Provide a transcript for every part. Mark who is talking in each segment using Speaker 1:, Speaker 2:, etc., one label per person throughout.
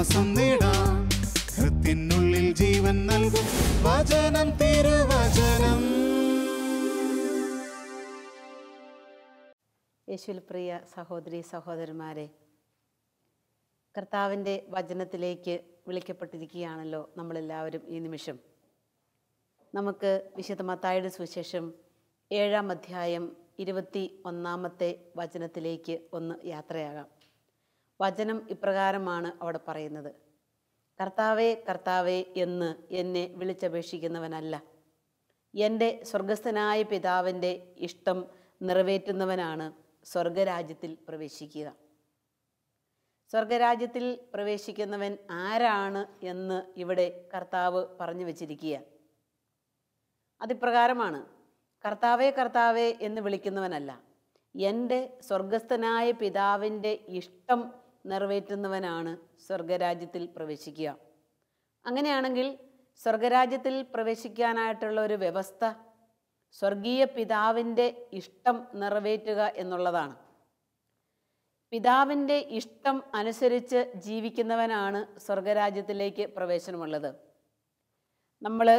Speaker 1: ആശ്വാസം നേടാം. ഹൃത്തിനുള്ളിൽ ജീവൻ നൽകും വചനം, തിരുവചനം.
Speaker 2: യേശുവിൽ പ്രിയ സഹോദരി സഹോദരന്മാരെ, കർത്താവിൻ്റെ വചനത്തിലേക്ക് വിളിക്കപ്പെട്ടിരിക്കുകയാണല്ലോ നമ്മളെല്ലാവരും ഈ നിമിഷം. നമുക്ക് വിശുദ്ധ മത്തായിയുടെ സുവിശേഷം 7-ാം അധ്യായം 21-ാമത്തെ വചനത്തിലേക്ക് ഒന്ന് യാത്രയാകാം. വചനം ഇപ്രകാരമാണ് അവിടെ പറയുന്നത്: കർത്താവേ, കർത്താവേ എന്ന് എന്നെ വിളിച്ചപേക്ഷിക്കുന്നവനല്ല, എൻ്റെ സ്വർഗസ്ഥനായ പിതാവിൻ്റെ ഇഷ്ടം നിറവേറ്റുന്നവനാണ് സ്വർഗരാജ്യത്തിൽ പ്രവേശിക്കുക. സ്വർഗരാജ്യത്തിൽ പ്രവേശിക്കുന്നവൻ ആരാണ് എന്ന് ഇവിടെ കർത്താവ് പറഞ്ഞു വച്ചിരിക്കുക. അതിപ്രകാരമാണ്: കർത്താവേ, കർത്താവേ എന്ന് വിളിക്കുന്നവനല്ല, എൻ്റെ സ്വർഗസ്ഥനായ പിതാവിൻ്റെ ഇഷ്ടം നിറവേറ്റുന്നവനാണ് സ്വർഗരാജ്യത്തിൽ പ്രവേശിക്കുക. അങ്ങനെയാണെങ്കിൽ സ്വർഗരാജ്യത്തിൽ പ്രവേശിക്കാനായിട്ടുള്ള ഒരു വ്യവസ്ഥ സ്വർഗീയ പിതാവിൻ്റെ ഇഷ്ടം നിറവേറ്റുക എന്നുള്ളതാണ്. പിതാവിൻ്റെ ഇഷ്ടം അനുസരിച്ച് ജീവിക്കുന്നവനാണ് സ്വർഗരാജ്യത്തിലേക്ക് പ്രവേശനമുള്ളത്. നമ്മൾ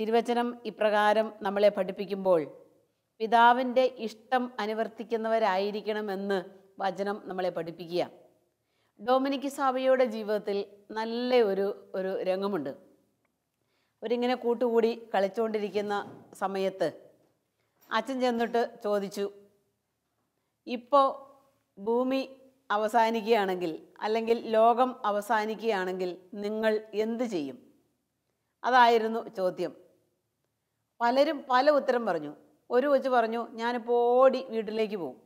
Speaker 2: തിരുവചനം ഇപ്രകാരം നമ്മളെ പഠിപ്പിക്കുമ്പോൾ പിതാവിൻ്റെ ഇഷ്ടം അനുവർത്തിക്കുന്നവരായിരിക്കണമെന്ന് വചനം നമ്മളെ പഠിപ്പിക്കുക. ഡൊമിനിക് സഭയുടെ ജീവിതത്തിൽ നല്ല ഒരു രംഗമുണ്ട്. അവരിങ്ങനെ കൂട്ടുകൂടി കളിച്ചുകൊണ്ടിരിക്കുന്ന സമയത്ത് അച്ഛൻ ചെന്നിട്ട് ചോദിച്ചു, ഇപ്പോൾ ഭൂമി അവസാനിക്കുകയാണെങ്കിൽ, അല്ലെങ്കിൽ ലോകം അവസാനിക്കുകയാണെങ്കിൽ നിങ്ങൾ എന്ത് ചെയ്യും? അതായിരുന്നു ചോദ്യം. പലരും പല ഉത്തരം പറഞ്ഞു. ഒരു കൊച്ച് പറഞ്ഞു, ഞാനിപ്പോൾ ഓടി വീട്ടിലേക്ക് പോകും.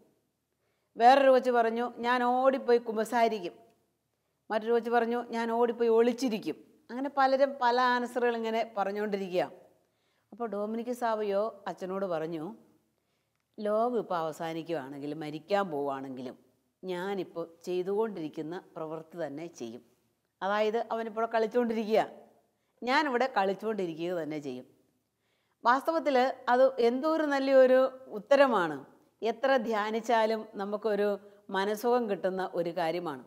Speaker 2: വേറൊരു കൊച്ച് പറഞ്ഞു, ഞാൻ ഓടിപ്പോയി കുമ്പസാരിക്കും. മറ്റൊരു കൊച്ച് പറഞ്ഞു, ഞാൻ ഓടിപ്പോയി ഒളിച്ചിരിക്കും. അങ്ങനെ പലരും പല ആൻസറുകൾ ഇങ്ങനെ പറഞ്ഞുകൊണ്ടിരിക്കുക. അപ്പോൾ ഡൊമിനിക് സാവയോ അച്ഛനോട് പറഞ്ഞു, ലോകം ഇപ്പോൾ അവസാനിക്കുകയാണെങ്കിലും മരിക്കാൻ പോവുകയാണെങ്കിലും ഞാനിപ്പോൾ ചെയ്തുകൊണ്ടിരിക്കുന്ന പ്രവൃത്തി തന്നെ ചെയ്യും. അതായത് അവനിപ്പോൾ കളിച്ചുകൊണ്ടിരിക്കുക, ഞാനിവിടെ കളിച്ചുകൊണ്ടിരിക്കുക തന്നെ ചെയ്യും. വാസ്തവത്തിൽ അത് എന്തോരു നല്ലൊരു ഉത്തരമാണ്. എത്ര ധ്യാനിച്ചാലും നമുക്കൊരു മനസ്സുഖം കിട്ടുന്ന ഒരു കാര്യമാണ്.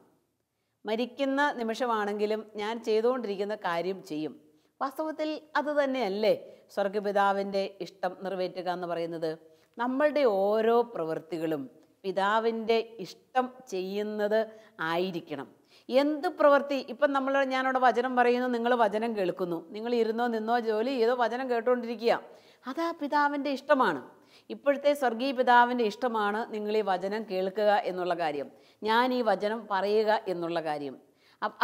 Speaker 2: മരിക്കുന്ന നിമിഷമാണെങ്കിലും ഞാൻ ചെയ്തുകൊണ്ടിരിക്കുന്ന കാര്യം ചെയ്യും. വാസ്തവത്തിൽ അത് തന്നെയല്ലേ സ്വർഗപിതാവിൻ്റെ ഇഷ്ടം നിറവേറ്റുക എന്ന് പറയുന്നത്? നമ്മളുടെ ഓരോ പ്രവൃത്തികളും പിതാവിൻ്റെ ഇഷ്ടം ചെയ്യുന്നത് ആയിരിക്കണം. എന്ത് പ്രവൃത്തി, ഇപ്പം ഞാനവിടെ വചനം പറയുന്നു, നിങ്ങൾ വചനം കേൾക്കുന്നു, നിങ്ങൾ ഇരുന്നോ നിന്നോ ജോലി ചെയ്തോ വചനം കേട്ടുകൊണ്ടിരിക്കുക, അതാ പിതാവിൻ്റെ ഇഷ്ടമാണ്. ഇപ്പോഴത്തെ സ്വർഗീയ പിതാവിൻ്റെ ഇഷ്ടമാണ് നിങ്ങൾ ഈ വചനം കേൾക്കുക എന്നുള്ള കാര്യം, ഞാൻ ഈ വചനം പറയുക എന്നുള്ള കാര്യം.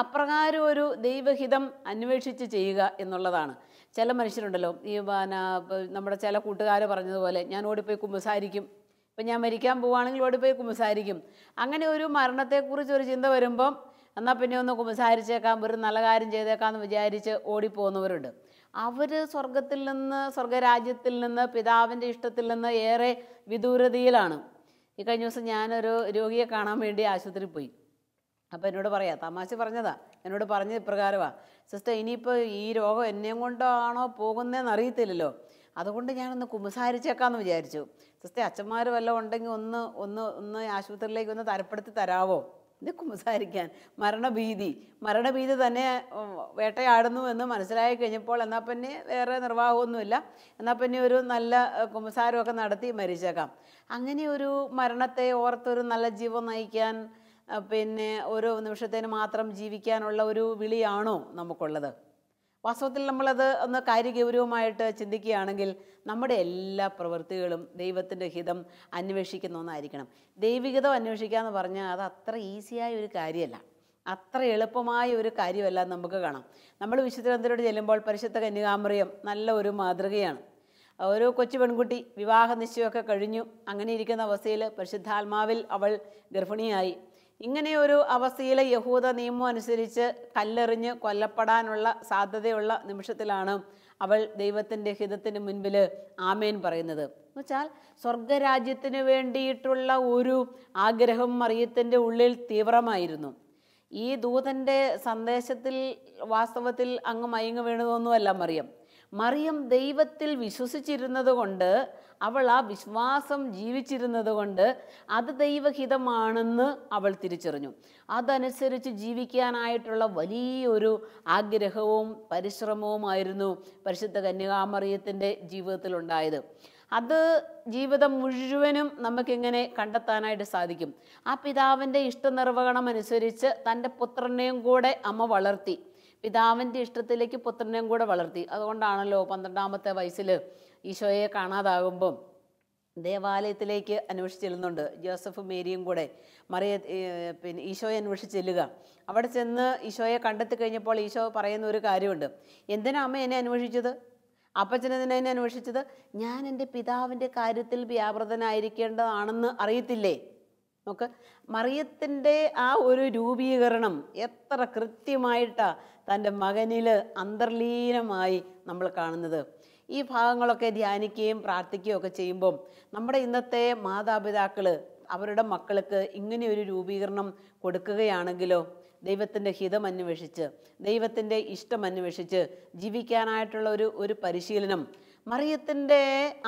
Speaker 2: അപ്രകാരം ഒരു ദൈവഹിതം അന്വേഷിച്ച് ചെയ്യുക എന്നുള്ളതാണ്. ചില മനുഷ്യരുണ്ടല്ലോ, ഈ നമ്മുടെ ചില കൂട്ടുകാർ പറഞ്ഞതുപോലെ, ഞാൻ ഓടിപ്പോയി കുമ്പസാരിക്കും, ഇപ്പം ഞാൻ മരിക്കാൻ പോവുകയാണെങ്കിൽ ഓടിപ്പോയി കുമ്പസാരിക്കും. അങ്ങനെ ഒരു മരണത്തെക്കുറിച്ച് ഒരു ചിന്ത വരുമ്പം എന്നാൽ പിന്നെ ഒന്ന് കുമ്പസാരിച്ചേക്കാം, ഒരു നല്ല കാര്യം ചെയ്തേക്കാമെന്ന് വിചാരിച്ച് ഓടിപ്പോകുന്നവരുണ്ട്. അവർ സ്വർഗത്തിൽ നിന്ന്, സ്വർഗരാജ്യത്തിൽ നിന്ന്, പിതാവിൻ്റെ ഇഷ്ടത്തിൽ നിന്ന് ഏറെ വിദൂരതയിലാണ്. ഈ കഴിഞ്ഞ ദിവസം ഞാനൊരു രോഗിയെ കാണാൻ വേണ്ടി ആശുപത്രിയിൽ പോയി. അപ്പോൾ എന്നോട് പറയാം, തമാശ പറഞ്ഞതാ, എന്നോട് പറഞ്ഞത് ഇപ്രകാരമാണ്: സിസ്റ്റർ, ഇനിയിപ്പോൾ ഈ രോഗം എന്നെയും കൊണ്ടാണോ പോകുന്നതെന്ന് അറിയത്തില്ലല്ലോ, അതുകൊണ്ട് ഞാനൊന്ന് കുമ്പസാരിച്ചേക്കാമെന്ന് വിചാരിച്ചു. സിസ്റ്റർ, അച്ഛന്മാർ വല്ലതും ഉണ്ടെങ്കിൽ ഒന്ന് ആശുപത്രിയിലേക്ക് ഒന്ന് തരപ്പെടുത്തി തരാവോ? ഇത് കുമ്പസാരിക്കാൻ മരണഭീതി തന്നെ വേട്ടയാടുന്നു എന്ന് മനസ്സിലായി കഴിഞ്ഞപ്പോൾ എന്നാൽ പിന്നെ വേറെ നിർവാഹമൊന്നുമില്ല, എന്നാൽ പിന്നെ ഒരു നല്ല കുമ്പസാരമൊക്കെ നടത്തി മരിച്ചേക്കാം. അങ്ങനെ ഒരു മരണത്തെ ഓർത്തൊരു നല്ല ജീവൻ നയിക്കാൻ, പിന്നെ ഓരോ നിമിഷത്തേന് മാത്രം ജീവിക്കാനുള്ള ഒരു വിളിയാണോ നമുക്കുള്ളത്? വാസ്തവത്തിൽ നമ്മളത് ഒന്ന് കാര്യഗൗരവമായിട്ട് ചിന്തിക്കുകയാണെങ്കിൽ നമ്മുടെ എല്ലാ പ്രവൃത്തികളും ദൈവത്തിൻ്റെ ഹിതം അന്വേഷിക്കുന്ന ഒന്നായിരിക്കണം. ദൈവികത അന്വേഷിക്കുക എന്ന് പറഞ്ഞാൽ അത് അത്ര ഈസിയായ ഒരു കാര്യമല്ല, അത്ര എളുപ്പമായ ഒരു കാര്യമല്ല. നമുക്ക് കാണാം, നമ്മൾ വിശുദ്ധ ഗ്രന്ഥത്തിലോട്ട് ചെല്ലുമ്പോൾ പരിശുദ്ധ കന്യകാമറിയം നല്ല ഒരു മാതൃകയാണ്. ഒരു കൊച്ചു പെൺകുട്ടി വിവാഹ നിശ്ചയമൊക്കെ കഴിഞ്ഞു. അങ്ങനെ ഇരിക്കുന്ന അവസ്ഥയിൽ പരിശുദ്ധാത്മാവിൽ അവൾ ഗർഭിണിയായി. ഇങ്ങനെ ഒരു അവസ്ഥയിൽ യഹൂദ നിയമം അനുസരിച്ച് കല്ലെറിഞ്ഞ് കൊല്ലപ്പെടാനുള്ള സാധ്യതയുള്ള നിമിഷത്തിലാണ് അവൾ ദൈവത്തിൻ്റെ ഹിതത്തിന് മുൻപിൽ ആമേൻ പറയുന്നത്. എന്ന് വെച്ചാൽ സ്വർഗരാജ്യത്തിന് വേണ്ടിയിട്ടുള്ള ഒരു ആഗ്രഹം മറിയത്തിൻ്റെ ഉള്ളിൽ തീവ്രമായിരുന്നു. ഈ ദൂതൻ്റെ സന്ദേശത്തിൽ വാസ്തവത്തിൽ അങ്ങ് മയങ്ങ് വീണതൊന്നുമല്ല മറിയം. മറിയം ദൈവത്തിൽ വിശ്വസിച്ചിരുന്നത് കൊണ്ട്, അവൾ ആ വിശ്വാസം ജീവിച്ചിരുന്നത് കൊണ്ട് അത് ദൈവഹിതമാണെന്ന് അവൾ തിരിച്ചറിഞ്ഞു. അതനുസരിച്ച് ജീവിക്കാനായിട്ടുള്ള വലിയൊരു ആഗ്രഹവും പരിശ്രമവുമായിരുന്നു പരിശുദ്ധ കന്യകാമറിയത്തിൻ്റെ ജീവിതത്തിലുണ്ടായത്. അത് ജീവിതം മുഴുവനും നമുക്കിങ്ങനെ കണ്ടെത്താനായിട്ട് സാധിക്കും. ആ പിതാവിൻ്റെ ഇഷ്ടനിർവഹണം അനുസരിച്ച് തൻ്റെ പുത്രനെയും കൂടെ അമ്മ വളർത്തി. പിതാവിൻ്റെ ഇഷ്ടത്തിലേക്ക് പുത്രനെയും കൂടെ വളർത്തി. അതുകൊണ്ടാണല്ലോ 12-ാമത്തെ വയസ്സിൽ ഈശോയെ കാണാതാകുമ്പം ദേവാലയത്തിലേക്ക് അന്വേഷിച്ച് ചെല്ലുന്നുണ്ട്. ജോസഫും മേരിയും കൂടെ പിന്നെ ഈശോയെ അന്വേഷിച്ച് ചെല്ലുക. അവിടെ ചെന്ന് ഈശോയെ കണ്ടെത്തി കഴിഞ്ഞപ്പോൾ ഈശോ പറയുന്ന ഒരു കാര്യമുണ്ട്. എന്തിനാ അമ്മ എന്നെ അന്വേഷിച്ചത്? അപ്പച്ചനെതിനെ എന്നെ അന്വേഷിച്ചത്? ഞാൻ എൻ്റെ പിതാവിൻ്റെ കാര്യത്തിൽ വ്യാപൃതനായിരിക്കേണ്ടതാണെന്ന് അറിയത്തില്ലേ? നോക്ക്, മറിയത്തിൻ്റെ ആ ഒരു രൂപീകരണം എത്ര കൃത്യമായിട്ടാണ് തൻ്റെ മകനിൽ അന്തർലീനമായി നമ്മൾ കാണുന്നത്. ഈ ഭാഗങ്ങളൊക്കെ ധ്യാനിക്കുകയും പ്രാർത്ഥിക്കുകയും ഒക്കെ ചെയ്യുമ്പം നമ്മുടെ ഇന്നത്തെ മാതാപിതാക്കൾ അവരുടെ മക്കൾക്ക് ഇങ്ങനെയൊരു രൂപീകരണം കൊടുക്കുകയാണെങ്കിലോ, ദൈവത്തിൻ്റെ ഹിതം അന്വേഷിച്ച് ദൈവത്തിൻ്റെ ഇഷ്ടം അന്വേഷിച്ച് ജീവിക്കാനായിട്ടുള്ള ഒരു പരിശീലനം, മറിയത്തിൻ്റെ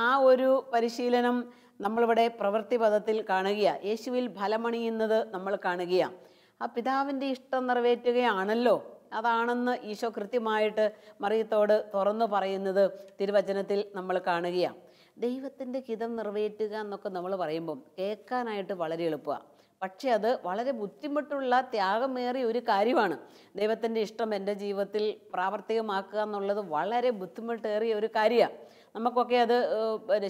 Speaker 2: ആ ഒരു പരിശീലനം നമ്മളിവിടെ പ്രവൃത്തി പദത്തിൽ കാണുകയാണ്. യേശുവിൽ ഫലമണിയുന്നത് നമ്മൾ കാണുകയാണ്. ആ പിതാവിൻ്റെ ഇഷ്ടം നിറവേറ്റുകയാണല്ലോ അതാണെന്ന് ഈശോ കൃത്യമായിട്ട് മറിയത്തോട് തുറന്നു പറയുന്നത് തിരുവചനത്തിൽ നമ്മൾ കാണുകയാണ്. ദൈവത്തിൻ്റെ ഹിതം നിറവേറ്റുക എന്നൊക്കെ നമ്മൾ പറയുമ്പം കേൾക്കാനായിട്ട് വളരെ എളുപ്പമാണ്. പക്ഷേ അത് വളരെ ബുദ്ധിമുട്ടുള്ള ത്യാഗമേറിയ ഒരു കാര്യമാണ്. ദൈവത്തിൻ്റെ ഇഷ്ടം എൻ്റെ ജീവിതത്തിൽ പ്രാവർത്തികമാക്കുക എന്നുള്ളത് വളരെ ബുദ്ധിമുട്ടേറിയ ഒരു കാര്യമാണ്. നമുക്കൊക്കെ അത്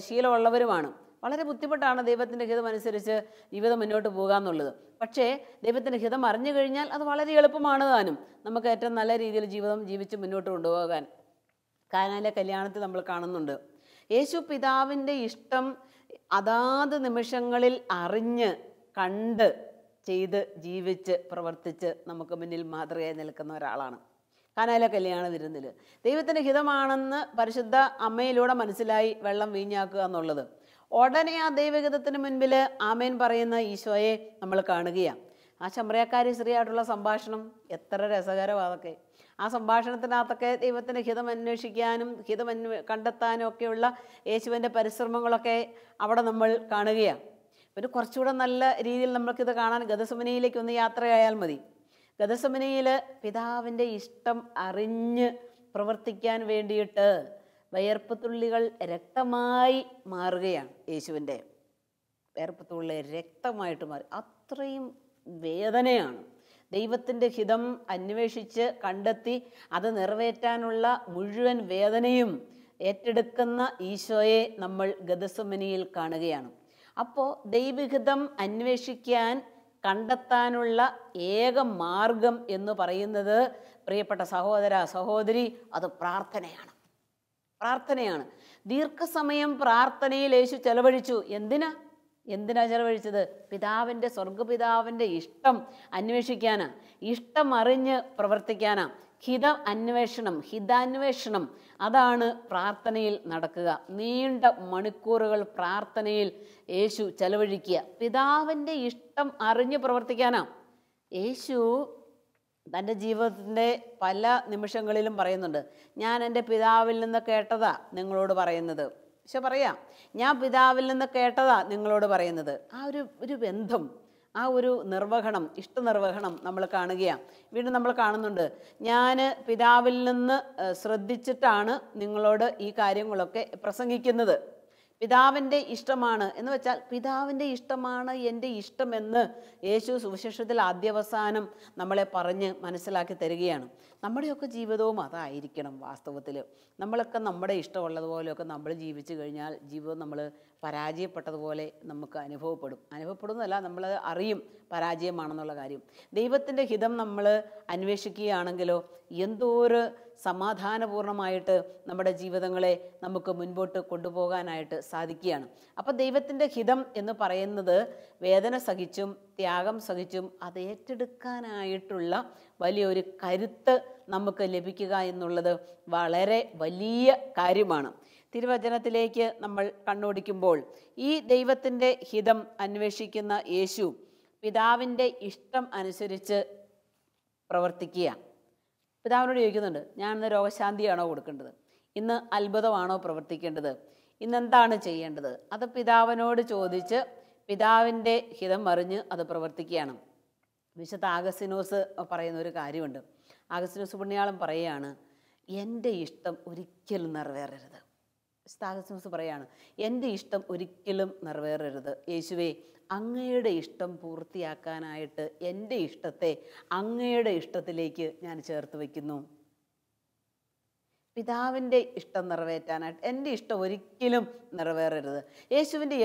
Speaker 2: ശീലമുള്ളവരുമാണ്. വളരെ ബുദ്ധിമുട്ടാണ് ദൈവത്തിൻ്റെ ഹിതം അനുസരിച്ച് ജീവിതം മുന്നോട്ട് പോകുക എന്നുള്ളത്. പക്ഷേ ദൈവത്തിൻ്റെ ഹിതം അറിഞ്ഞു കഴിഞ്ഞാൽ അത് വളരെ എളുപ്പമാണ് താനും നമുക്ക് ഏറ്റവും നല്ല രീതിയിൽ ജീവിതം ജീവിച്ച് മുന്നോട്ട് കൊണ്ടുപോകാൻ. കാനായിലെ കല്യാണത്തിൽ നമ്മൾ കാണുന്നുണ്ട്. യേശു പിതാവിൻ്റെ ഇഷ്ടം അതാത് നിമിഷങ്ങളിൽ അറിഞ്ഞ് കണ്ട് ചെയ്ത് ജീവിച്ച് പ്രവർത്തിച്ച് നമുക്ക് മുന്നിൽ മാതൃകയായി നിൽക്കുന്ന ഒരാളാണ്. കാനായിലെ കല്യാണ വിരുന്നിൽ ദൈവത്തിൻ്റെ ഹിതമാണെന്ന് പരിശുദ്ധ അമ്മയിലൂടെ മനസ്സിലായി വെള്ളം വീഞ്ഞാക്കുക എന്നുള്ളത്. ഉടനെ ആ ദൈവഹിതത്തിന് മുൻപിൽ ആമേൻ പറയുന്ന ഈശോയെ നമ്മൾ കാണുകയാണ്. ആ ശമറിയക്കാരി സ്ത്രീയായിട്ടുള്ള സംഭാഷണം എത്ര രസകരമാണ് അതൊക്കെ. ആ സംഭാഷണത്തിനകത്തൊക്കെ ദൈവത്തിൻ്റെ ഹിതം അന്വേഷിക്കാനും ഹിതം കണ്ടെത്താനും ഒക്കെയുള്ള യേശുവിൻ്റെ പരിശ്രമങ്ങളൊക്കെ അവിടെ നമ്മൾ കാണുകയാണ്. പിന്നെ കുറച്ചുകൂടെ നല്ല രീതിയിൽ നമ്മൾക്കിത് കാണാൻ ഗദസമനയിലേക്ക് ഒന്ന് യാത്രയായാൽ മതി. ഗദസമനയിൽ പിതാവിൻ്റെ ഇഷ്ടം അറിഞ്ഞ് പ്രവർത്തിക്കാൻ വേണ്ടിയിട്ട് വിയർപ്പ് തുള്ളികൾ രക്തമായി മാറുകയാണ്. യേശുവിൻ്റെ വിയർപ്പ് തുള്ളി രക്തമായിട്ട് മാറി. അത്രയും വേദനയാണ്. ദൈവത്തിൻ്റെ ഹിതം അന്വേഷിച്ച് കണ്ടെത്തി അത് നിറവേറ്റാനുള്ള മുഴുവൻ വേദനയും ഏറ്റെടുക്കുന്ന ഈശോയെ നമ്മൾ ഗദസമനിയിൽ കാണുകയാണ്. അപ്പോൾ ദൈവഹിതം അന്വേഷിക്കാൻ കണ്ടെത്താനുള്ള ഏക മാർഗം എന്ന് പറയുന്നത് പ്രിയപ്പെട്ട സഹോദര സഹോദരി, അത് പ്രാർത്ഥനയാണ്. പ്രാർത്ഥനയാണ്. ദീർഘസമയം പ്രാർത്ഥനയിൽ യേശു ചെലവഴിച്ചു. എന്തിനാ ചെലവഴിച്ചത്? പിതാവിൻ്റെ സ്വർഗപിതാവിൻ്റെ ഇഷ്ടം അന്വേഷിക്കാനാ, ഇഷ്ടം അറിഞ്ഞ് പ്രവർത്തിക്കാനാ. ഹിതാന്വേഷണം അതാണ് പ്രാർത്ഥനയിൽ നടക്കുക. നീണ്ട മണിക്കൂറുകൾ പ്രാർത്ഥനയിൽ യേശു ചെലവഴിക്കുക. പിതാവിൻ്റെ ഇഷ്ടം അറിഞ്ഞ് പ്രവർത്തിക്കാനാ. യേശു തൻ്റെ ജീവിതത്തിൻ്റെ പല നിമിഷങ്ങളിലും പറയുന്നുണ്ട്, ഞാൻ എൻ്റെ പിതാവിൽ നിന്ന് കേട്ടതാ നിങ്ങളോട് പറയുന്നത്. പക്ഷെ പറയാം, ഞാൻ പിതാവിൽ നിന്ന് കേട്ടതാ നിങ്ങളോട് പറയുന്നത്. ആ ഒരു ബന്ധം, ആ ഒരു നിർവഹണം, ഇഷ്ടനിർവഹണം നമ്മൾ കാണുകയാണ്. വീണ്ടും നമ്മൾ കാണുന്നുണ്ട്, ഞാൻ പിതാവിൽ നിന്ന് ശ്രദ്ധിച്ചിട്ടാണ് നിങ്ങളോട് ഈ കാര്യങ്ങളൊക്കെ പ്രസംഗിക്കുന്നത്. പിതാവിൻ്റെ ഇഷ്ടമാണ് എന്ന് വെച്ചാൽ പിതാവിൻ്റെ ഇഷ്ടമാണ് എൻ്റെ ഇഷ്ടമെന്ന് യേശു സുവിശേഷത്തിൽ ആദ്യവസാനം നമ്മളെ പറഞ്ഞ് മനസ്സിലാക്കി തരികയാണ്. നമ്മുടെയൊക്കെ ജീവിതവും അതായിരിക്കണം. വാസ്തവത്തിൽ നമ്മളൊക്കെ നമ്മുടെ ഇഷ്ടമുള്ളതുപോലെയൊക്കെ നമ്മൾ ജീവിച്ചു കഴിഞ്ഞാൽ ജീവിതം നമ്മൾ പരാജയപ്പെട്ടതുപോലെ നമുക്ക് അനുഭവപ്പെടുന്നതല്ല, നമ്മൾ അറിയും പരാജയമാണെന്നുള്ള കാര്യം. ദൈവത്തിൻ്റെ ഹിതം നമ്മൾ അന്വേഷിക്കുകയാണെങ്കിലോ എന്തോരു സമാധാനപൂർണമായിട്ട് നമ്മുടെ ജീവിതങ്ങളെ നമുക്ക് മുൻപോട്ട് കൊണ്ടുപോകാനായിട്ട് സാധിക്കുകയാണ്. അപ്പോൾ ദൈവത്തിൻ്റെ ഹിതം എന്ന് പറയുന്നത് വേദന സഹിച്ചും ത്യാഗം സഹിച്ചും അത് ഏറ്റെടുക്കാനായിട്ടുള്ള വലിയൊരു കരുത്ത് നമുക്ക് ലഭിക്കുക എന്നുള്ളത് വളരെ വലിയ കാര്യമാണ്. തിരുവചനത്തിലേക്ക് നമ്മൾ കണ്ണോടിക്കുമ്പോൾ ഈ ദൈവത്തിൻ്റെ ഹിതം അന്വേഷിക്കുന്ന യേശു പിതാവിൻ്റെ ഇഷ്ടം അനുസരിച്ച് പ്രവർത്തിക്കുക. പിതാവിനോട് ചോദിക്കുന്നുണ്ട്, ഞാൻ ഇന്ന് രോഗശാന്തിയാണോ കൊടുക്കേണ്ടത്? ഇന്ന് അത്ഭുതമാണോ പ്രവർത്തിക്കേണ്ടത്? ഇന്നെന്താണ് ചെയ്യേണ്ടത്? അത് പിതാവിനോട് ചോദിച്ച് പിതാവിൻ്റെ ഹിതം അറിഞ്ഞ് അത് പ്രവർത്തിക്കുകയാണ്. വിശുദ്ധ ആഗസ്തീനോസ് പറയുന്ന ഒരു കാര്യമുണ്ട്. ആഗസ്തീനോസ് പുണ്യാളൻ പറയുകയാണ്, എൻ്റെ ഇഷ്ടം ഒരിക്കലും നിറവേറരുത്. വിശുദ്ധ ആഗസ്തീനോസ് പറയാണ്, എൻ്റെ ഇഷ്ടം ഒരിക്കലും നിറവേറരുത്. യേശുവേ, അങ്ങയുടെ ഇഷ്ടം പൂർത്തിയാക്കാനായിട്ട് എൻ്റെ ഇഷ്ടത്തെ അങ്ങയുടെ ഇഷ്ടത്തിലേക്ക് ഞാൻ ചേർത്ത് വയ്ക്കുന്നു. പിതാവിൻ്റെ ഇഷ്ടം നിറവേറ്റാനായിട്ട് എൻ്റെ ഇഷ്ടം ഒരിക്കലും നിറവേറരുത്. യേശുവിൻ്റെ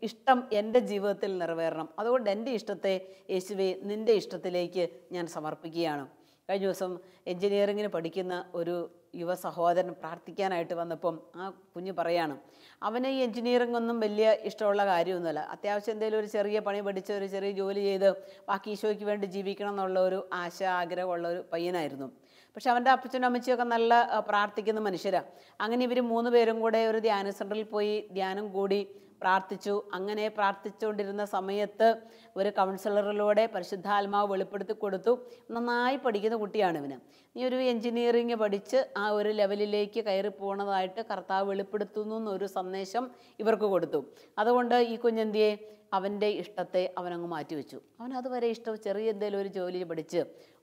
Speaker 2: ഇഷ്ടം എൻ്റെ ജീവിതത്തിൽ നിറവേറണം. അതുകൊണ്ട് എൻ്റെ ഇഷ്ടത്തെ യേശുവേ നിൻ്റെ ഇഷ്ടത്തിലേക്ക് ഞാൻ സമർപ്പിക്കുകയാണ്. കഴിഞ്ഞ ദിവസം എൻജിനീയറിങ്ങിന് പഠിക്കുന്ന ഒരു യുവ സഹോദരൻ പ്രാർത്ഥിക്കാനായിട്ട് വന്നപ്പം ആ കുഞ്ഞ് പറയാണ്, അവന് ഈ എൻജിനീയറിംഗ് ഒന്നും വലിയ ഇഷ്ടമുള്ള കാര്യമൊന്നുമല്ല. അത്യാവശ്യം എന്തെങ്കിലും ഒരു ചെറിയ പണി പഠിച്ച് ഒരു ചെറിയ ജോലി ചെയ്ത് ബാക്കി ഈശോയ്ക്ക് വേണ്ടി ജീവിക്കണം എന്നുള്ള ഒരു ആശ ആഗ്രഹമുള്ള ഒരു പയ്യനായിരുന്നു. പക്ഷെ അവൻ്റെ അപ്പച്ചനും അമ്മച്ചിയൊക്കെ നല്ല പ്രാർത്ഥിക്കുന്ന മനുഷ്യരാണ്. അങ്ങനെ ഇവർ 3 പേരും കൂടെ ഒരു ധ്യാന സെൻറ്ററിൽ പോയി ധ്യാനം കൂടി പ്രാർത്ഥിച്ചു. അങ്ങനെ പ്രാർത്ഥിച്ചുകൊണ്ടിരുന്ന സമയത്ത് ഒരു കൗൺസിലറിലൂടെ പരിശുദ്ധാത്മാവ് വെളിപ്പെടുത്തി കൊടുത്തു, നന്നായി പഠിക്കുന്ന കുട്ടിയാണ് ഇവന്, നീ ഒരു എൻജിനീയറിങ് പഠിച്ച് ആ ഒരു ലെവലിലേക്ക് കയറി പോകുന്നതായിട്ട് കർത്താവ് വെളിപ്പെടുത്തുന്നു എന്നൊരു സന്ദേശം ഇവർക്ക് കൊടുത്തു. അതുകൊണ്ട് ഈ കുഞ്ഞെന്തിയെ അവൻ്റെ ഇഷ്ടത്തെ അവനങ്ങ് മാറ്റിവെച്ചു. അവൻ അതുവരെ ഇഷ്ടം ചെറിയ എന്തെങ്കിലും ഒരു ജോലി പഠിച്ച്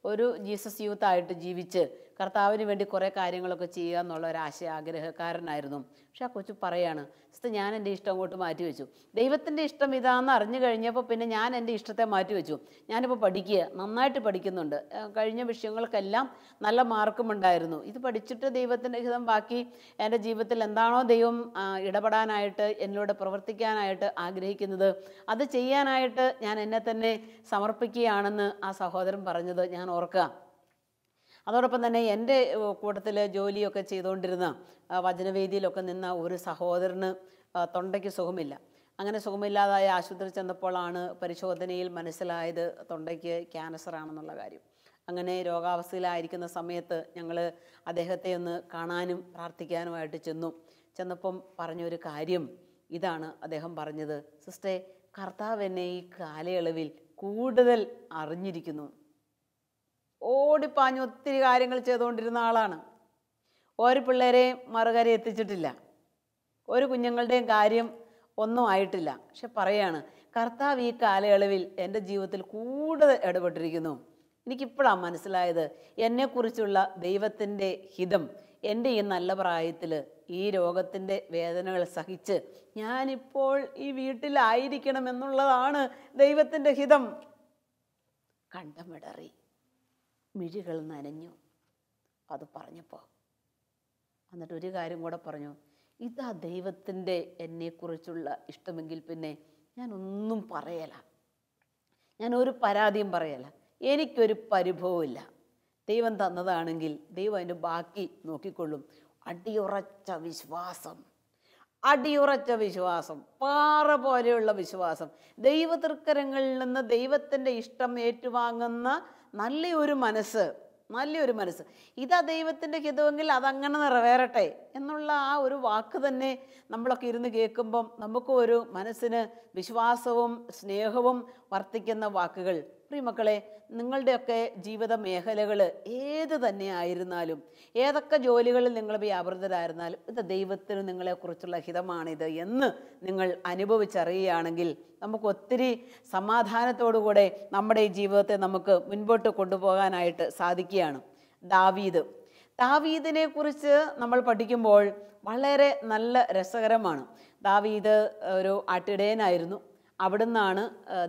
Speaker 2: ഒരു ജീസസ് യൂത്തായിട്ട് ജീവിച്ച് കർത്താവിന് വേണ്ടി കുറേ കാര്യങ്ങളൊക്കെ ചെയ്യുക എന്നുള്ള ഒരു ആഗ്രഹക്കാരനായിരുന്നു. പക്ഷെ ആ കൊച്ചു പറയാണ്, ഞാൻ എൻ്റെ ഇഷ്ടം അങ്ങോട്ട് മാറ്റിവെച്ചു. ദൈവത്തിൻ്റെ ഇഷ്ടം ഇതാണെന്ന് അറിഞ്ഞു കഴിഞ്ഞപ്പോൾ പിന്നെ ഞാൻ എൻ്റെ ഇഷ്ടത്തെ മാറ്റിവെച്ചു. ഞാനിപ്പോൾ പഠിക്കുക, നന്നായിട്ട് പഠിക്കുന്നുണ്ട്. കഴിഞ്ഞ വിഷയങ്ങൾക്കെല്ലാം നല്ല മാർക്കും ഉണ്ടായിരുന്നു. ഇത് പഠിച്ചിട്ട് ദൈവത്തിൻ്റെ ഹിതം ബാക്കി എൻ്റെ ജീവിതത്തിൽ എന്താണോ ദൈവം ഇടപെടാനായിട്ട് എന്നിലൂടെ പ്രവർത്തിക്കാനായിട്ട് ആഗ്രഹിക്കുന്നത് അത് ചെയ്യാനായിട്ട് ഞാൻ എന്നെ തന്നെ സമർപ്പിക്കുകയാണെന്ന് ആ സഹോദരൻ പറഞ്ഞത് ഞാൻ ഓർക്കുക. അതോടൊപ്പം തന്നെ എൻ്റെ കൂട്ടത്തിൽ ജോലിയൊക്കെ ചെയ്തുകൊണ്ടിരുന്ന വചനവേദിയിലൊക്കെ നിന്ന ഒരു സഹോദരന് തൊണ്ടയ്ക്ക് സുഖമില്ല. അങ്ങനെ സുഖമില്ലാതായ ആശുപത്രി ചെന്നപ്പോഴാണ് പരിശോധനയിൽ മനസ്സിലായത് തൊണ്ടയ്ക്ക് ക്യാൻസറാണെന്നുള്ള കാര്യം. അങ്ങനെ രോഗാവസ്ഥയിലായിരിക്കുന്ന സമയത്ത് ഞങ്ങൾ അദ്ദേഹത്തെ ഒന്ന് കാണാനും പ്രാർത്ഥിക്കാനുമായിട്ട് ചെന്നപ്പം പറഞ്ഞൊരു കാര്യം ഇതാണ്. അദ്ദേഹം പറഞ്ഞത്, സിസ്റ്ററെ, കർത്താവ് എന്നെ ഈ കാലയളവിൽ കൂടുതൽ അറിഞ്ഞിരിക്കുന്നു. ഓടിപ്പാഞ്ഞ് ഒത്തിരി കാര്യങ്ങൾ ചെയ്തുകൊണ്ടിരുന്ന ആളാണ്. ഒരു പിള്ളേരെ മറുകര എത്തിച്ചിട്ടില്ല, ഒരു കുഞ്ഞുങ്ങളുടെയും കാര്യം ഒന്നും ആയിട്ടില്ല. പക്ഷെ പറയാണ്, കർത്താവ് ഈ കാലയളവിൽ എൻ്റെ ജീവിതത്തിൽ കൂടുതൽ ഇടപെട്ടിരിക്കുന്നു. എനിക്കിപ്പോഴാണ് മനസ്സിലായത് എന്നെക്കുറിച്ചുള്ള ദൈവത്തിൻ്റെ ഹിതം എൻ്റെ ഈ നല്ല പ്രായത്തിൽ ഈ രോഗത്തിൻ്റെ വേദനകൾ സഹിച്ച് ഞാനിപ്പോൾ ഈ വീട്ടിലായിരിക്കണം എന്നുള്ളതാണ് ദൈവത്തിൻ്റെ ഹിതം. കണ്ടമിടറി, മിഴികൾ നനഞ്ഞു അത് പറഞ്ഞപ്പോൾ. എന്നിട്ട് ഒരു കാര്യം കൂടെ പറഞ്ഞു, ഇതാ ദൈവത്തിൻ്റെ എന്നെക്കുറിച്ചുള്ള ഇഷ്ടമെങ്കിൽ പിന്നെ ഞാനൊന്നും പറയല, ഞാനൊരു പരാതിയും പറയല, എനിക്കൊരു പരിഭവമില്ല. ദൈവം തന്നതാണെങ്കിൽ ദൈവം അതിൻ്റെ ബാക്കി നോക്കിക്കൊള്ളും. അടിയുറച്ച വിശ്വാസം, അടിയുറച്ച വിശ്വാസം, പാറ പോലെയുള്ള വിശ്വാസം, ദൈവതൃക്കരങ്ങളിൽ നിന്ന് ദൈവത്തിൻ്റെ ഇഷ്ടം ഏറ്റുവാങ്ങുന്ന നല്ലൊരു മനസ്സ്. ഇതാ ദൈവത്തിൻ്റെ ഹിതമെങ്കിൽ അതങ്ങനെ നിറവേറട്ടെ എന്നുള്ള ആ ഒരു വാക്ക് തന്നെ നമ്മളൊക്കെ ഇരുന്ന് കേൾക്കുമ്പം നമുക്കും ഒരു മനസ്സിന് വിശ്വാസവും സ്നേഹവും വർദ്ധിക്കുന്ന വാക്കുകൾ. പ്രിയമക്കളെ, നിങ്ങളുടെയൊക്കെ ജീവിത മേഖലകൾ ഏത് തന്നെ ആയിരുന്നാലും, ഏതൊക്കെ ജോലികളിൽ നിങ്ങൾ വ്യാപൃതരായിരുന്നാലും, ഇത് ദൈവത്തിന് നിങ്ങളെക്കുറിച്ചുള്ള ഹിതമാണിത് എന്ന് നിങ്ങൾ അനുഭവിച്ചറിയുകയാണെങ്കിൽ നമുക്ക് ഒത്തിരി സമാധാനത്തോടുകൂടെ നമ്മുടെ ഈ ജീവിതത്തെ നമുക്ക് മുൻപോട്ട് കൊണ്ടുപോകാനായിട്ട് സാധിക്കുകയാണ്. ദാവീദിനെ കുറിച്ച് നമ്മൾ പഠിക്കുമ്പോൾ വളരെ നല്ല രസകരമാണ്. ദാവീദ് ഒരു ആട്ടിടയനായിരുന്നു. അവിടുന്നാണ്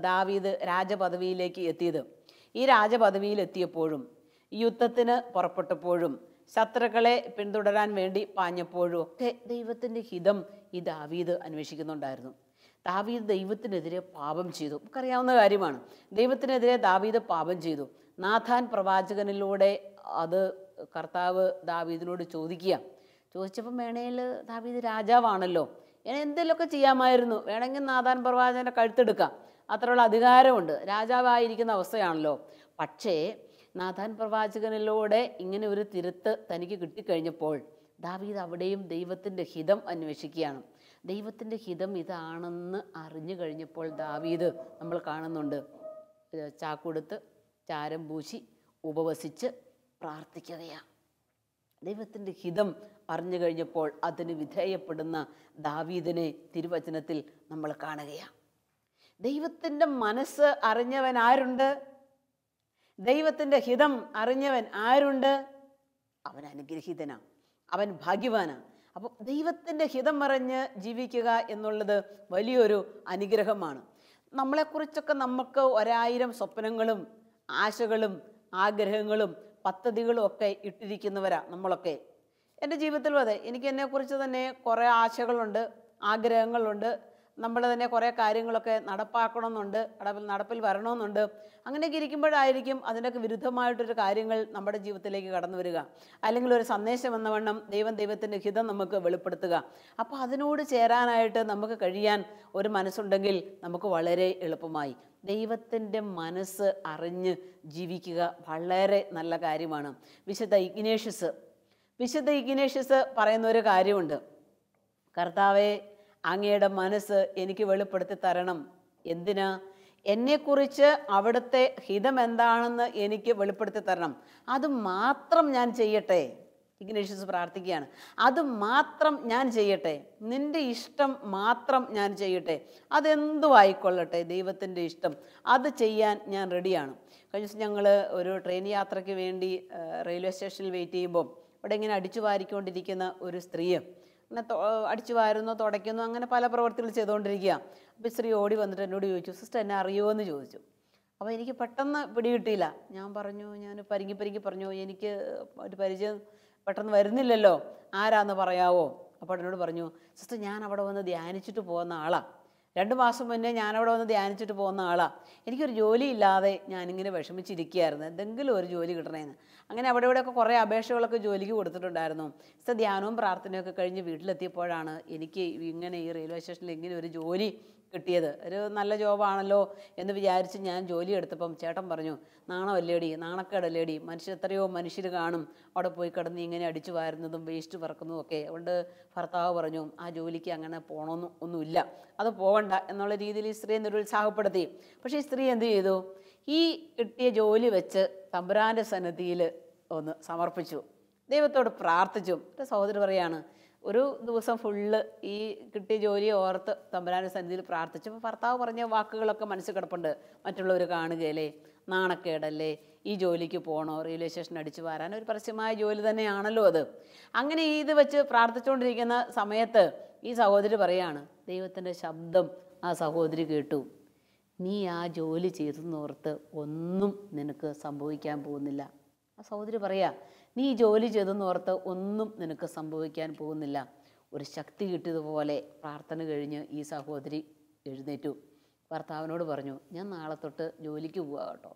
Speaker 2: ദാവീദ് രാജപദവിയിലേക്ക് എത്തിയത്. ഈ രാജപദവിയിലെത്തിയപ്പോഴും യുദ്ധത്തിന് പുറപ്പെട്ടപ്പോഴും ശത്രുക്കളെ പിന്തുടരാൻ വേണ്ടി പാഞ്ഞപ്പോഴും ഒക്കെ ദൈവത്തിൻ്റെ ഹിതം ഈ ദാവീദ് അന്വേഷിക്കുന്നുണ്ടായിരുന്നു. ദാവീദ് ദൈവത്തിനെതിരെ പാപം ചെയ്തു, നമുക്കറിയാവുന്ന കാര്യമാണ്. ദൈവത്തിനെതിരെ ദാവീദ് പാപം ചെയ്തു. നാഥാൻ പ്രവാചകനിലൂടെ അത് കർത്താവ് ദാവീദിനോട് ചോദിച്ചപ്പം വേണേൽ ദാവീദ് രാജാവാണല്ലോ, എന്തെങ്കിലുമൊക്കെ ചെയ്യാമായിരുന്നു, വേണമെങ്കിൽ നാഥാൻ പ്രവാചകൻ്റെ കഴുത്തെടുക്കാം, അത്രയുള്ള അധികാരമുണ്ട്, രാജാവായിരിക്കുന്ന അവസ്ഥയാണല്ലോ. പക്ഷേ നാഥാൻ പ്രവാചകനിലൂടെ ഇങ്ങനെ ഒരു തിരുത്ത് തനിക്ക് കിട്ടിക്കഴിഞ്ഞപ്പോൾ ദാവീദ് അവിടെയും ദൈവത്തിൻ്റെ ഹിതം അന്വേഷിക്കുകയാണ്. ദൈവത്തിൻ്റെ ഹിതം ഇതാണെന്ന് അറിഞ്ഞു കഴിഞ്ഞപ്പോൾ ദാവീദ് നമ്മൾ കാണുന്നുണ്ട്, ചാക്കുടുത്ത് ചാരം പൂശി ഉപവസിച്ച് പ്രാർത്ഥിക്കുകയാണ്. ദൈവത്തിൻ്റെ ഹിതം അറിഞ്ഞു കഴിഞ്ഞപ്പോൾ അതിന് വിധേയപ്പെടുന്ന ദാവീദിനെ തിരുവചനത്തിൽ നമ്മൾ കാണുകയാണ്. ദൈവത്തിൻ്റെ മനസ്സ് അറിഞ്ഞവൻ ആരുണ്ട്? ദൈവത്തിൻ്റെ ഹിതം അറിഞ്ഞവൻ ആരുണ്ട്? അവൻ അനുഗ്രഹീതനാണ്, അവൻ ഭാഗ്യവാനാണ്. അപ്പോൾ ദൈവത്തിൻ്റെ ഹിതം അറിഞ്ഞ് ജീവിക്കുക എന്നുള്ളത് വലിയൊരു അനുഗ്രഹമാണ്. നമ്മളെക്കുറിച്ചൊക്കെ നമുക്ക് 1000 സ്വപ്നങ്ങളും ആശകളും ആഗ്രഹങ്ങളും പദ്ധതികളും ഒക്കെ ഇട്ടിരിക്കുന്നവരാ നമ്മളൊക്കെ. എൻ്റെ ജീവിതത്തിലും അതെ, എനിക്ക് എന്നെക്കുറിച്ച് തന്നെ കുറേ ആശകളുണ്ട്, ആഗ്രഹങ്ങളുണ്ട്. നമ്മൾ തന്നെ കുറേ കാര്യങ്ങളൊക്കെ നടപ്പാക്കണമെന്നുണ്ട്, നടപ്പിൽ വരണമെന്നുണ്ട്. അങ്ങനെയൊക്കെ ഇരിക്കുമ്പോഴായിരിക്കും അതിൻ്റെയൊക്കെ വിരുദ്ധമായിട്ടൊരു കാര്യങ്ങൾ നമ്മുടെ ജീവിതത്തിലേക്ക് കടന്നു വരിക, അല്ലെങ്കിൽ ഒരു സന്ദേശം എന്ന വണ്ണം ദൈവത്തിൻ്റെ ഹിതം നമുക്ക് വെളിപ്പെടുത്തുക. അപ്പോൾ അതിനോട് ചേരാനായിട്ട് നമുക്ക് കഴിയാൻ ഒരു മനസ്സുണ്ടെങ്കിൽ നമുക്ക് വളരെ എളുപ്പമായി. ദൈവത്തിൻ്റെ മനസ്സ് അറിഞ്ഞ് ജീവിക്കുക വളരെ നല്ല കാര്യമാണ്. വിശുദ്ധ ഇഗ്നേഷ്യസ് പറയുന്ന ഒരു കാര്യമുണ്ട്. കർത്താവേ, അങ്ങയുടെ മനസ്സ് എനിക്ക് വെളിപ്പെടുത്തി തരണം. എന്തിനാ? എന്നെക്കുറിച്ച് അവിടുത്തെ ഹിതം എന്താണെന്ന് എനിക്ക് വെളിപ്പെടുത്തി തരണം. അത് മാത്രം ഞാൻ ചെയ്യട്ടെ. ഇഗ്നേഷ്യസ് പ്രാർത്ഥിക്കുകയാണ്, അത് മാത്രം ഞാൻ ചെയ്യട്ടെ, നിൻ്റെ ഇഷ്ടം മാത്രം ഞാൻ ചെയ്യട്ടെ. അതെന്തും ആയിക്കൊള്ളട്ടെ, ദൈവത്തിൻ്റെ ഇഷ്ടം അത് ചെയ്യാൻ ഞാൻ റെഡിയാണ്. കഴിഞ്ഞ ദിവസം ഞങ്ങൾ ഒരു ട്രെയിൻ യാത്രയ്ക്ക് വേണ്ടി റെയിൽവേ സ്റ്റേഷനിൽ വെയിറ്റ് ചെയ്യുമ്പോൾ അവിടെ ഇങ്ങനെ അടിച്ചു വാരിക്കൊണ്ടിരിക്കുന്ന ഒരു സ്ത്രീയെ അങ്ങനെ അടിച്ചു വാരുന്നു, തുടയ്ക്കുന്നു, അങ്ങനെ പല പ്രവർത്തികൾ ചെയ്തുകൊണ്ടിരിക്കുക. അപ്പോൾ സ്ത്രീ ഓടി വന്നിട്ട് എന്നോട് ചോദിച്ചു, സിസ്റ്റർ എന്നെ അറിയുമോ എന്ന് ചോദിച്ചു. അപ്പോൾ എനിക്ക് പെട്ടെന്ന് പിടികിട്ടിയില്ല. ഞാൻ പരിങ്ങി പറഞ്ഞു, എനിക്ക് ഒരു പരിചയം പെട്ടെന്ന് വരുന്നില്ലല്ലോ, ആരാന്ന് പറയാവോ? അപ്പോൾ എന്നോട് പറഞ്ഞു, സിസ്റ്റർ ഞാൻ അവിടെ വന്ന് ധ്യാനിച്ചിട്ട് പോകുന്ന ആളാണ്. 2 മാസം മുന്നേ ഞാനവിടെ വന്ന് ധ്യാനിച്ചിട്ട് പോകുന്ന ആളാണ്. എനിക്കൊരു ജോലിയില്ലാതെ ഞാനിങ്ങനെ വിഷമിച്ചിരിക്കുകയായിരുന്നു, എന്തെങ്കിലും ഒരു ജോലി കിട്ടണമെന്ന്. അങ്ങനെ അവിടെ ഇവിടെയൊക്കെ കുറേ അപേക്ഷകളൊക്കെ ജോലിക്ക് കൊടുത്തിട്ടുണ്ടായിരുന്നു. ധ്യാനവും പ്രാർത്ഥനയൊക്കെ കഴിഞ്ഞ് വീട്ടിലെത്തിയപ്പോഴാണ് എനിക്ക് ഇങ്ങനെ ഈ റെയിൽവേ സ്റ്റേഷനിൽ ഇങ്ങനെ ഒരു ജോലി കിട്ടിയത്. ഒരു നല്ല ജോബാണല്ലോ എന്ന് വിചാരിച്ച് ഞാൻ ജോലി എടുത്തപ്പം ചേട്ടൻ പറഞ്ഞു, നാണമല്ലേടി, നാണക്കേടല്ലേടി, എത്രയോ മനുഷ്യർ കാണും അവിടെ പോയി കിടന്ന് ഇങ്ങനെ അടിച്ചു വാരുന്നതും വേസ്റ്റ് പറക്കുന്നതും ഒക്കെ. അതുകൊണ്ട് ഭർത്താവ് പറഞ്ഞു, ആ ജോലിക്ക് അങ്ങനെ പോകണമെന്ന് ഒന്നുമില്ല, അത് പോകണ്ട എന്നുള്ള രീതിയിൽ ഈ സ്ത്രീയെ നിരുത്സാഹപ്പെടുത്തി. പക്ഷേ ഈ സ്ത്രീ എന്ത് ചെയ്തു? ഈ കിട്ടിയ ജോലി വെച്ച് തമ്പുരാൻ്റെ സന്നിധിയിൽ ഒന്ന് സമർപ്പിച്ചു, ദൈവത്തോട് പ്രാർത്ഥിച്ചു. എൻ്റെ സഹോദരി പറയാണ്, ഒരു ദിവസം ഫുള്ള് ഈ കിട്ടിയ ജോലിയെ ഓർത്ത് തമ്പുരാൻ്റെ സന്നിധിയിൽ പ്രാർത്ഥിച്ചപ്പോൾ ഭർത്താവ് പറഞ്ഞ വാക്കുകളൊക്കെ മനസ്സിൽ കിടപ്പുണ്ട്. മറ്റുള്ളവർ കാണുകയല്ലേ, നാണക്കേടല്ലേ, ഈ ജോലിക്ക് പോകണോ, റെയിൽവേ സ്റ്റേഷൻ അടിച്ചു വാരാൻ, ഒരു പരസ്യമായ ജോലി തന്നെയാണല്ലോ അത്. അങ്ങനെ ഇത് വെച്ച് പ്രാർത്ഥിച്ചുകൊണ്ടിരിക്കുന്ന സമയത്ത് ഈ സഹോദരി പറയാണ്, ദൈവത്തിൻ്റെ ശബ്ദം ആ സഹോദരി കേട്ടു, നീ ആ ജോലി ചെയ്തെന്നോർത്ത് ഒന്നും നിനക്ക് സംഭവിക്കാൻ പോകുന്നില്ല. ആ സഹോദരി പറയാ, നീ ജോലി ചെയ്തെന്നോർത്ത് ഒന്നും നിനക്ക് സംഭവിക്കാൻ പോകുന്നില്ല. ഒരു ശക്തി കിട്ടിയതുപോലെ പ്രാർത്ഥന കഴിഞ്ഞ് ഈ സഹോദരി എഴുന്നേറ്റു. ഭർത്താവിനോട് പറഞ്ഞു, ഞാൻ നാളെ തൊട്ട് ജോലിക്ക് പോവാ കേട്ടോ.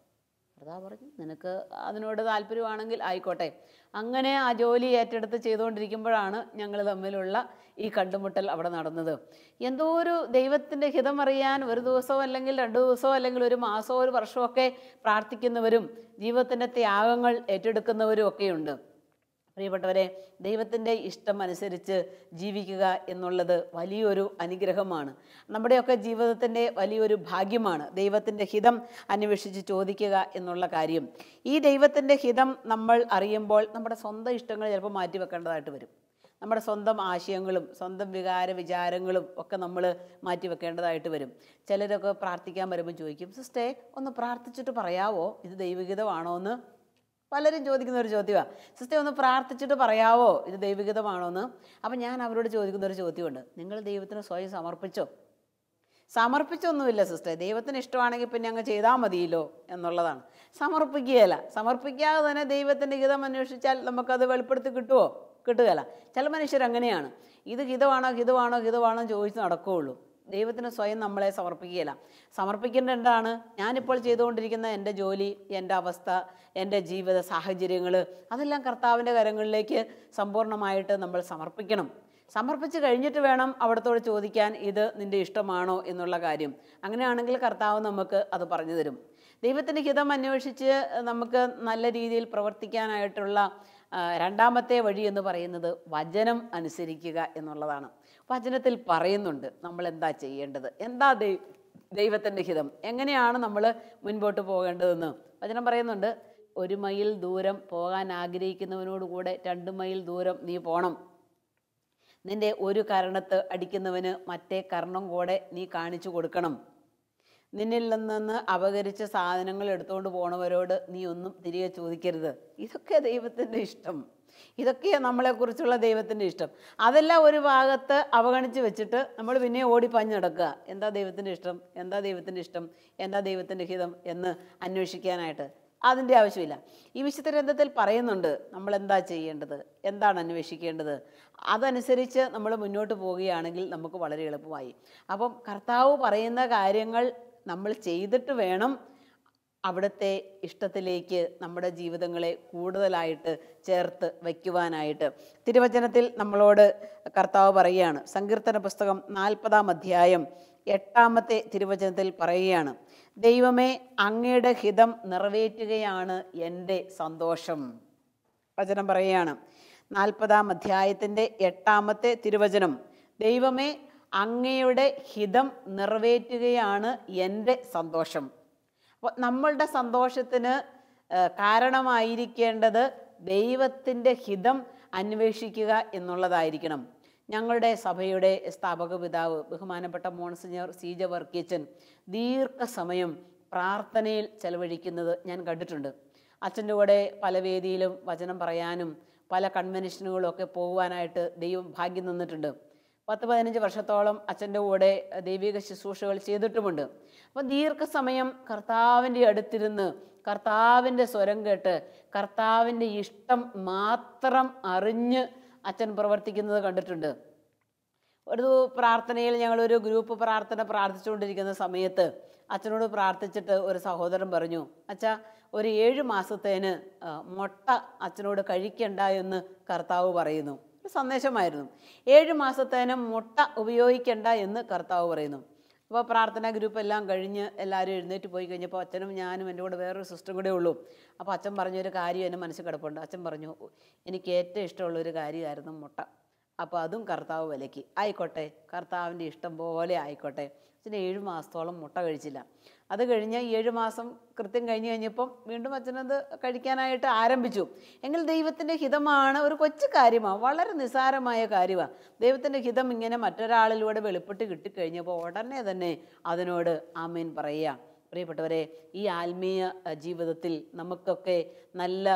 Speaker 2: ഭർത്താവ് പറഞ്ഞു, നിനക്ക് അതിനോട് താല്പര്യമാണെങ്കിൽ ആയിക്കോട്ടെ. അങ്ങനെ ആ ജോലി ഏറ്റെടുത്ത് ചെയ്തുകൊണ്ടിരിക്കുമ്പോഴാണ് ഞങ്ങൾ തമ്മിലുള്ള ഈ കണ്ടുമുട്ടൽ അവിടെ നടന്നത്. എന്തോ ഒരു ദൈവത്തിൻ്റെ ഹിതം അറിയാൻ ഒരു ദിവസമോ അല്ലെങ്കിൽ 2 ദിവസമോ അല്ലെങ്കിൽ ഒരു മാസമോ ഒരു വർഷമൊക്കെ പ്രാർത്ഥിക്കുന്നവരും ജീവിതത്തിൻ്റെ ത്യാഗങ്ങൾ ഏറ്റെടുക്കുന്നവരും ഒക്കെയുണ്ട്. പ്രിയപ്പെട്ടവരെ, ദൈവത്തിൻ്റെ ഇഷ്ടം അനുസരിച്ച് ജീവിക്കുക എന്നുള്ളത് വലിയൊരു അനുഗ്രഹമാണ്. നമ്മുടെയൊക്കെ ജീവിതത്തിൻ്റെ വലിയൊരു ഭാഗ്യമാണ് ദൈവത്തിൻ്റെ ഹിതം അന്വേഷിച്ച് ചോദിക്കുക എന്നുള്ള കാര്യം. ഈ ദൈവത്തിൻ്റെ ഹിതം നമ്മൾ അറിയുമ്പോൾ നമ്മുടെ സ്വന്തം ഇഷ്ടങ്ങൾ ചിലപ്പോൾ മാറ്റിവെക്കേണ്ടതായിട്ട് വരും. നമ്മുടെ സ്വന്തം ആശയങ്ങളും സ്വന്തം വിചാരങ്ങളും ഒക്കെ നമ്മൾ മാറ്റിവെക്കേണ്ടതായിട്ട് വരും. ചിലരൊക്കെ പ്രാർത്ഥിക്കാൻ വരുമ്പോൾ ചോദിക്കും, സിസ്റ്റേ ഒന്ന് പ്രാർത്ഥിച്ചിട്ട് പറയാവോ ഇത് ദൈവഹിതമാണോ എന്ന്? പലരും ചോദിക്കുന്ന ഒരു ചോദ്യമാണ്, സിസ്റ്റർ ഒന്ന് പ്രാർത്ഥിച്ചിട്ട് പറയാവോ ഇത് ദൈവഹിതമാണോ എന്ന്. അപ്പം ഞാൻ അവരോട് ചോദിക്കുന്നൊരു ചോദ്യമുണ്ട്, നിങ്ങൾ ദൈവത്തിന് സ്വയം സമർപ്പിച്ചൊന്നുമില്ല സിസ്റ്റർ, ദൈവത്തിന് ഇഷ്ടമാണെങ്കിൽ പിന്നെ അങ്ങ് ചെയ്താൽ മതിയല്ലോ എന്നുള്ളതാണ്. സമർപ്പിക്കാതെ തന്നെ ദൈവത്തിൻ്റെ ഹിതം അന്വേഷിച്ചാൽ നമുക്കത് വെളിപ്പെടുത്തി കിട്ടുകയില്ല. ചില മനുഷ്യരങ്ങനെയാണ്, ഇത് ഹിതമാണോ ചോദിച്ച് നടക്കുകയുള്ളൂ. ദൈവത്തിന് സ്വയം നമ്മളെ സമർപ്പിക്കേണ്ട എന്താണ്? ഞാനിപ്പോൾ ചെയ്തുകൊണ്ടിരിക്കുന്ന എൻ്റെ ജോലി, എൻ്റെ അവസ്ഥ, എൻ്റെ ജീവിത സാഹചര്യങ്ങൾ, അതെല്ലാം കർത്താവിൻ്റെ കരങ്ങളിലേക്ക് സമ്പൂർണ്ണമായിട്ട് നമ്മൾ സമർപ്പിച്ച് കഴിഞ്ഞിട്ട് വേണം അവിടത്തോട് ചോദിക്കാൻ, ഇത് നിൻ്റെ ഇഷ്ടമാണോ എന്നുള്ള കാര്യം. അങ്ങനെയാണെങ്കിൽ കർത്താവ് നമുക്ക് അത് പറഞ്ഞു തരും. ദൈവത്തിൻ്റെ ഹിതം അന്വേഷിച്ച് നമുക്ക് നല്ല രീതിയിൽ പ്രവർത്തിക്കാനായിട്ടുള്ള രണ്ടാമത്തെ വഴി എന്ന് പറയുന്നത് വചനം അനുസരിക്കുക എന്നുള്ളതാണ്. വചനത്തിൽ പറയുന്നുണ്ട് നമ്മൾ എന്താ ചെയ്യേണ്ടത്, എന്താ ദൈവത്തിൻ്റെ ഹിതം, എങ്ങനെയാണ് നമ്മൾ മുൻപോട്ട് പോകേണ്ടതെന്ന് വചനം പറയുന്നുണ്ട്. 1 മൈൽ ദൂരം പോകാൻ ആഗ്രഹിക്കുന്നവനോട് കൂടെ 2 മൈൽ ദൂരം നീ പോകണം നിന്റെ ഒരു കരണത്ത് അടിക്കുന്നവന് മറ്റേ കർണം കൂടെ നീ കാണിച്ചു കൊടുക്കണം. നിന്നിൽ നിന്ന് അപകരിച്ച സാധനങ്ങൾ എടുത്തുകൊണ്ട് പോണവരോട് നീ ഒന്നും തിരികെ ചോദിക്കരുത്. ഇതൊക്കെ ദൈവത്തിൻ്റെ ഇഷ്ടം. ഇതൊക്കെയാണ് നമ്മളെക്കുറിച്ചുള്ള ദൈവത്തിൻ്റെ ഇഷ്ടം. അതെല്ലാം ഒരു ഭാഗത്ത് അവഗണിച്ച് വെച്ചിട്ട് നമ്മൾ പിന്നെ ഓടിപ്പാഞ്ഞ് നടക്കുക. എന്താ ദൈവത്തിൻ്റെ ഇഷ്ടം, എന്താ ദൈവത്തിൻ്റെ ഇഷ്ടം, എന്താ ദൈവത്തിൻ്റെ ഹിതം എന്ന് അന്വേഷിക്കാനായിട്ട് അതിൻ്റെ ആവശ്യമില്ല. ഈ വിശുദ്ധ ഗ്രന്ഥത്തിൽ പറയുന്നുണ്ട് നമ്മൾ എന്താ ചെയ്യേണ്ടത്, എന്താണ് അന്വേഷിക്കേണ്ടത്. അതനുസരിച്ച് നമ്മൾ മുന്നോട്ട് പോവുകയാണെങ്കിൽ നമുക്ക് വളരെ എളുപ്പമായി. അപ്പം കർത്താവ് പറയുന്ന കാര്യങ്ങൾ നമ്മൾ ചെയ്തിട്ട് വേണം അവിടുത്തെ ഇഷ്ടത്തിലേക്ക് നമ്മുടെ ജീവിതങ്ങളെ കൂടുതലായിട്ട് ചേർത്ത് വയ്ക്കുവാനായിട്ട്. തിരുവചനത്തിൽ നമ്മളോട് കർത്താവ് പറയുകയാണ്. സങ്കീർത്തന പുസ്തകം 40-ാം അധ്യായം 8-ാമത്തെ തിരുവചനത്തിൽ പറയുകയാണ്, ദൈവമേ അങ്ങയുടെ ഹിതം നിറവേറ്റുകയാണ് എൻ്റെ സന്തോഷം. വചനം പറയുകയാണ് 40-ാം അധ്യായത്തിൻ്റെ 8-ാമത്തെ തിരുവചനം, ദൈവമേ അങ്ങയുടെ ഹിതം നിറവേറ്റുകയാണ് എൻ്റെ സന്തോഷം. അപ്പോൾ നമ്മളുടെ സന്തോഷത്തിന് കാരണമായിരിക്കേണ്ടത് ദൈവത്തിൻ്റെ ഹിതം അന്വേഷിക്കുക എന്നുള്ളതായിരിക്കണം. ഞങ്ങളുടെ സഭയുടെ സ്ഥാപക പിതാവ് ബഹുമാനപ്പെട്ട മോൺസിഞ്ഞർ CJ വർഗീച്ചൻ ദീർഘസമയം പ്രാർത്ഥനയിൽ ചെലവഴിക്കുന്നത് ഞാൻ കണ്ടിട്ടുണ്ട്. അച്ഛൻ്റെ കൂടെ പല വേദിയിലും വചനം പറയാനും പല കൺവെൻഷനുകളും ഒക്കെ പോകുവാനായിട്ട് ദൈവം ഭാഗ്യം തന്നിട്ടുണ്ട്. 10-15 വർഷത്തോളം അച്ഛൻ്റെ കൂടെ ദൈവിക ശുശ്രൂഷകൾ ചെയ്തിട്ടുമുണ്ട്. അപ്പം ദീർഘസമയം കർത്താവിൻ്റെ അടുത്തിരുന്ന് കർത്താവിൻ്റെ സ്വരം കേട്ട് കർത്താവിൻ്റെ ഇഷ്ടം മാത്രം അറിഞ്ഞ് അച്ഛൻ പ്രവർത്തിക്കുന്നത് കണ്ടിട്ടുണ്ട്. ഒരു പ്രാർത്ഥനയിൽ ഞങ്ങളൊരു ഗ്രൂപ്പ് പ്രാർത്ഥന പ്രാർത്ഥിച്ചുകൊണ്ടിരിക്കുന്ന സമയത്ത് അച്ഛനോട് പ്രാർത്ഥിച്ചിട്ട് ഒരു സഹോദരൻ പറഞ്ഞു, അച്ഛാ ഒരു 7 മാസത്തേന് മുട്ട അച്ഛനോട് കഴിക്കണ്ട എന്ന് കർത്താവ് പറയുന്നു. ഒരു സന്ദേശമായിരുന്നു. 7 മാസത്തേനും മുട്ട ഉപയോഗിക്കണ്ട എന്ന് കർത്താവ് പറയുന്നു. അപ്പോൾ പ്രാർത്ഥനാ ഗ്രൂപ്പ് എല്ലാം കഴിഞ്ഞ് എല്ലാവരും എഴുന്നേറ്റ് പോയി കഴിഞ്ഞപ്പോൾ അച്ഛനും ഞാനും എൻ്റെ കൂടെ വേറൊരു സിസ്റ്ററും കൂടെ ഉള്ളൂ. അപ്പോൾ അച്ഛൻ പറഞ്ഞൊരു കാര്യം എൻ്റെ മനസ്സിൽ കിടപ്പുണ്ട്. അച്ഛൻ പറഞ്ഞു, എനിക്ക് ഏറ്റവും ഇഷ്ടമുള്ളൊരു കാര്യമായിരുന്നു മുട്ട. അപ്പോൾ അതും കർത്താവ് വിലക്കി. ആയിക്കോട്ടെ, കർത്താവിൻ്റെ ഇഷ്ടം പോലെ ആയിക്കോട്ടെ. അച്ഛന് 7 മാസത്തോളം മുട്ട കഴിച്ചില്ല. അത് കഴിഞ്ഞ് 7 മാസം കൃത്യം കഴിഞ്ഞപ്പം വീണ്ടും അച്ഛനത് കഴിക്കാനായിട്ട് ആരംഭിച്ചു. എങ്കിൽ ദൈവത്തിൻ്റെ ഹിതമാണ്, ഒരു കൊച്ചു കാര്യമാണ്, വളരെ നിസ്സാരമായ കാര്യമാണ്. ദൈവത്തിൻ്റെ ഹിതം ഇങ്ങനെ മറ്റൊരാളിലൂടെ വെളിപ്പെട്ട് കിട്ടിക്കഴിഞ്ഞപ്പോൾ ഉടനെ തന്നെ അതിനോട് ആമേൻ പറയുക. പ്രിയപ്പെട്ടവരെ, ഈ ആത്മീയ ജീവിതത്തിൽ നമുക്കൊക്കെ നല്ല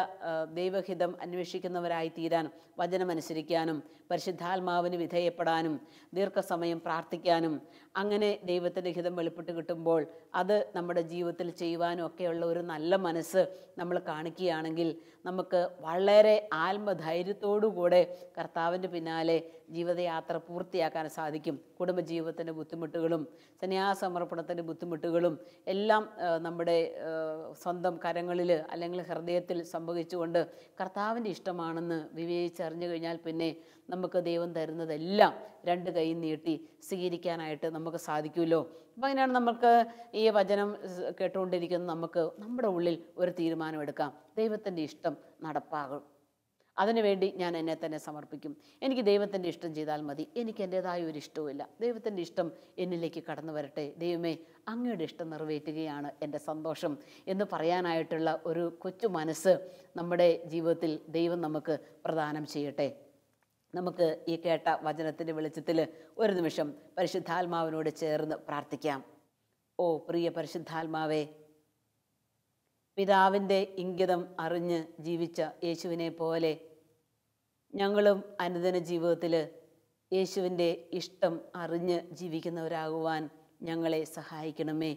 Speaker 2: ദൈവഹിതം അന്വേഷിക്കുന്നവരായി തീരാൻ, വചനമനുസരിക്കാനും പരിശുദ്ധാത്മാവിന് വിധേയപ്പെടാനും ദീർഘസമയം പ്രാർത്ഥിക്കാനും അങ്ങനെ ദൈവത്തിൻ്റെ ഹിതം വെളിപ്പെട്ട് കിട്ടുമ്പോൾ അത് നമ്മുടെ ജീവിതത്തിൽ ചെയ്യുവാനും ഒക്കെയുള്ള ഒരു നല്ല മനസ്സ് നമ്മൾ കാണിക്കുകയാണെങ്കിൽ നമുക്ക് വളരെ ആത്മധൈര്യത്തോടുകൂടെ കർത്താവിൻ്റെ പിന്നാലെ ജീവിതയാത്ര പൂർത്തിയാക്കാൻ സാധിക്കും. കുടുംബജീവിതത്തിൻ്റെ ബുദ്ധിമുട്ടുകളും സന്യാസമർപ്പണത്തിൻ്റെ ബുദ്ധിമുട്ടുകളും എല്ലാം നമ്മുടെ സ്വന്തം കരങ്ങളിൽ അല്ലെങ്കിൽ ഹൃദയത്തിൽ സംഭവിച്ചുകൊണ്ട് കർത്താവിൻ്റെ ഇഷ്ടമാണെന്ന് വിവേചിച്ചറിഞ്ഞു കഴിഞ്ഞാൽ പിന്നെ നമുക്ക് ദൈവം തരുന്നതെല്ലാം 2 കൈ നീട്ടി സ്വീകരിക്കാനായിട്ട് നമുക്ക് സാധിക്കുമല്ലോ. അപ്പോൾ അങ്ങനെയാണ് നമുക്ക് ഈ വചനം കേട്ടുകൊണ്ടിരിക്കുന്ന നമുക്ക് നമ്മുടെ ഉള്ളിൽ ഒരു തീരുമാനമെടുക്കാം. ദൈവത്തിൻ്റെ ഇഷ്ടം നടപ്പാകും. അതിനുവേണ്ടി ഞാൻ എന്നെ തന്നെ സമർപ്പിക്കും. എനിക്ക് ദൈവത്തിൻ്റെ ഇഷ്ടം ചെയ്താൽ മതി, എനിക്ക് എൻ്റേതായ ഒരു ഇഷ്ടവുമില്ല. ദൈവത്തിൻ്റെ ഇഷ്ടം എന്നിലേക്ക് കടന്നു വരട്ടെ. ദൈവമേ അങ്ങയുടെ ഇഷ്ടം നിറവേറ്റുകയാണ് എൻ്റെ സന്തോഷം എന്ന് പറയാനായിട്ടുള്ള ഒരു കൊച്ചു മനസ്സ് നമ്മുടെ ജീവിതത്തിൽ ദൈവം നമുക്ക് പ്രദാനം ചെയ്യട്ടെ. നമുക്ക് ഈ കേട്ട വചനത്തിൻ്റെ വെളിച്ചത്തിൽ ഒരു നിമിഷം പരിശുദ്ധാത്മാവിനോട് ചേർന്ന് പ്രാർത്ഥിക്കാം. ഓ പ്രിയ പരിശുദ്ധാത്മാവേ, പിതാവിൻ്റെ ഇംഗിതം അറിഞ്ഞ് ജീവിച്ച യേശുവിനെ പോലെ ഞങ്ങളും അനുദിന ജീവിതത്തിൽ യേശുവിൻ്റെ ഇഷ്ടം അറിഞ്ഞ് ജീവിക്കുന്നവരാകുവാൻ ഞങ്ങളെ സഹായിക്കണമേ.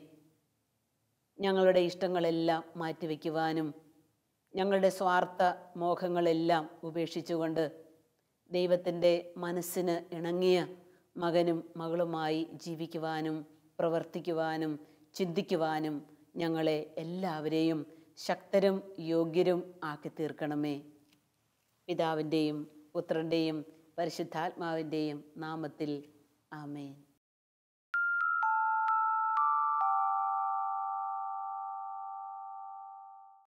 Speaker 2: ഞങ്ങളുടെ ഇഷ്ടങ്ങളെല്ലാം മാറ്റിവെക്കുവാനും ഞങ്ങളുടെ സ്വാർത്ഥ മോഹങ്ങളെല്ലാം ഉപേക്ഷിച്ചുകൊണ്ട് ദൈവത്തിൻ്റെ മനസ്സിന് ഇണങ്ങിയ മകനും മകളുമായി ജീവിക്കുവാനും പ്രവർത്തിക്കുവാനും ചിന്തിക്കുവാനും ഞങ്ങളെ എല്ലാവരെയും ശക്തരും യോഗ്യരും ആക്കി തീർക്കണമേ. പിതാവിൻ്റെയും പുത്രൻ്റെയും പരിശുദ്ധാത്മാവിൻ്റെയും നാമത്തിൽ ആമേൻ.